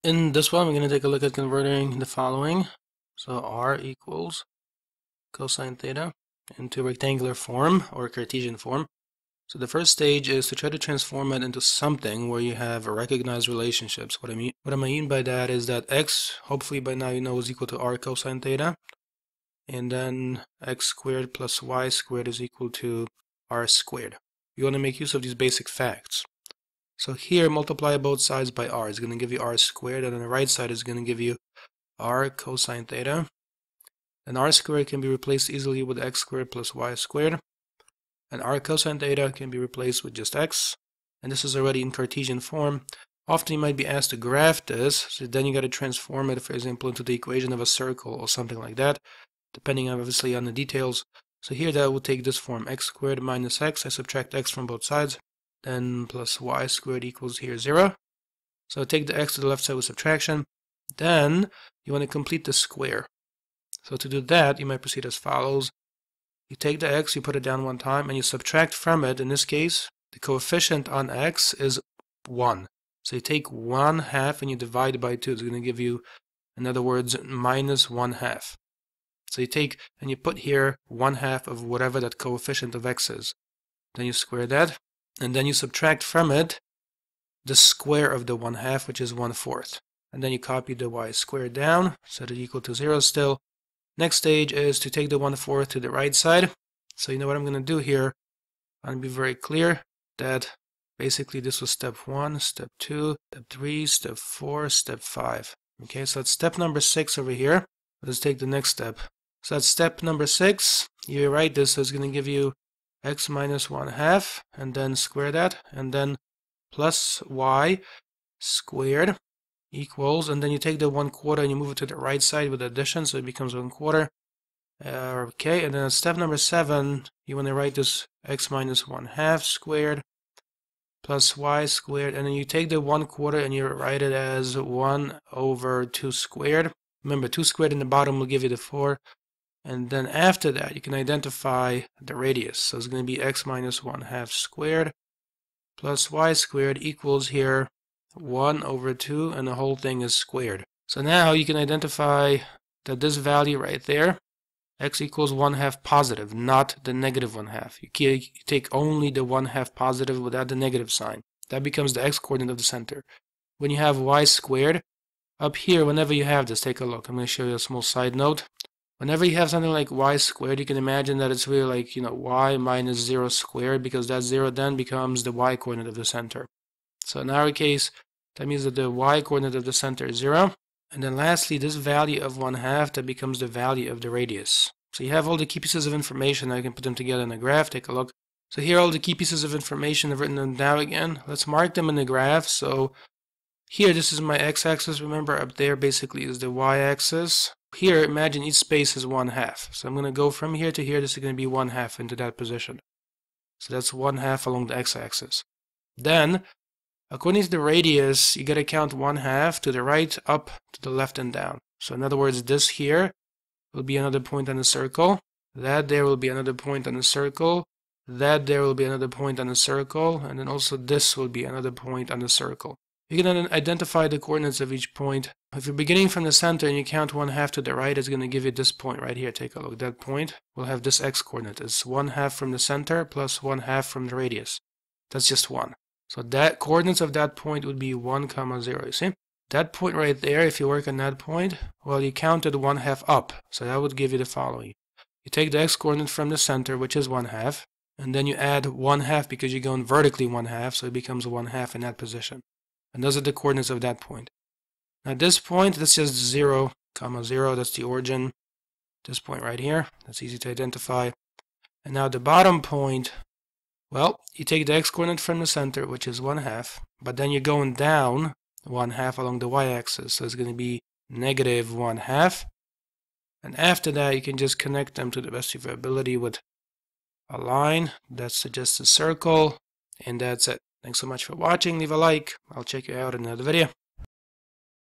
In this one, we're going to take a look at converting the following. So r equals cosine theta into rectangular form or Cartesian form. So the first stage is to try to transform it into something where you have recognized relationships. What I mean by that is that x, hopefully by now you know, is equal to r cosine theta, and then x squared plus y squared is equal to r squared. You want to make use of these basic facts. So here, multiply both sides by r. It's going to give you r squared, and on the right side is going to give you r cosine theta. And r squared can be replaced easily with x squared plus y squared. And r cosine theta can be replaced with just x. And this is already in Cartesian form. Often you might be asked to graph this, so then you got to transform it, for example, into the equation of a circle or something like that, depending obviously on the details. So here that will take this form, x squared minus x. I subtract x from both sides. Then plus y squared equals here 0. So take the x to the left side with subtraction. Then you want to complete the square. So to do that, you might proceed as follows. You take the x, you put it down one time, and you subtract from it. In this case, the coefficient on x is 1. So you take 1/2 and you divide by 2. It's going to give you, in other words, minus 1/2. So you take and you put here 1/2 of whatever that coefficient of x is. Then you square that. And then you subtract from it the square of the 1/2, which is 1/4. And then you copy the y squared down, set it equal to 0 still. Next stage is to take the 1/4 to the right side. So you know what I'm going to do here. I'm going to be very clear that basically this was step 1, step 2, step 3, step 4, step 5. Okay, so that's step number 6 over here. Let's take the next step. So that's step number 6. You write this, so it's going to give you x minus 1/2, and then square that, and then plus y squared equals, and then you take the 1/4 and you move it to the right side with addition, so it becomes 1/4. Okay, and then step number 7, you want to write this x minus 1/2 squared plus y squared, and then you take the 1/4 and you write it as 1/2 squared. Remember, 2 squared in the bottom will give you the 4. And then after that, you can identify the radius. So it's going to be x minus 1/2 squared plus y squared equals here 1/2, and the whole thing is squared. So now you can identify that this value right there, x equals 1/2 positive, not the negative 1/2. You take only the 1/2 positive without the negative sign. That becomes the x-coordinate of the center. When you have y squared, up here, whenever you have this, take a look. I'm going to show you a small side note. Whenever you have something like y squared, you can imagine that it's really like, y minus 0 squared, because that 0 then becomes the y coordinate of the center. So in our case, that means that the y coordinate of the center is 0. And then lastly, this value of 1/2, that becomes the value of the radius. So you have all the key pieces of information. I can put them together in a graph. Take a look. So here are all the key pieces of information. I've written them down again. Let's mark them in the graph. So here, this is my x-axis. Remember, up there basically is the y-axis. Here, imagine each space is 1/2. So I'm going to go from here to here. This is going to be 1/2 into that position. So that's 1/2 along the x-axis. Then, according to the radius, you got to count 1/2 to the right, up, to the left, and down. So in other words, this here will be another point on the circle. That there will be another point on the circle. That there will be another point on the circle. And then also this will be another point on the circle. You can then identify the coordinates of each point. If you're beginning from the center and you count 1/2 to the right, it's going to give you this point right here. Take a look. That point will have this x-coordinate. It's 1/2 from the center plus 1/2 from the radius. That's just 1. So that coordinates of that point would be 1, 0. You see? That point right there, if you work on that point, well, you counted 1/2 up. So that would give you the following. You take the x-coordinate from the center, which is 1/2, and then you add 1/2 because you're going vertically 1/2, so it becomes 1/2 in that position. And those are the coordinates of that point. Now at this point, that's just 0, 0. That's the origin. This point right here. That's easy to identify. And now the bottom point, well, you take the x-coordinate from the center, which is 1/2, but then you're going down 1/2 along the y-axis. So it's going to be negative 1/2. And after that, you can just connect them to the best of your ability with a line that suggests a circle. And that's it. Thanks so much for watching. Leave a like. I'll check you out in another video.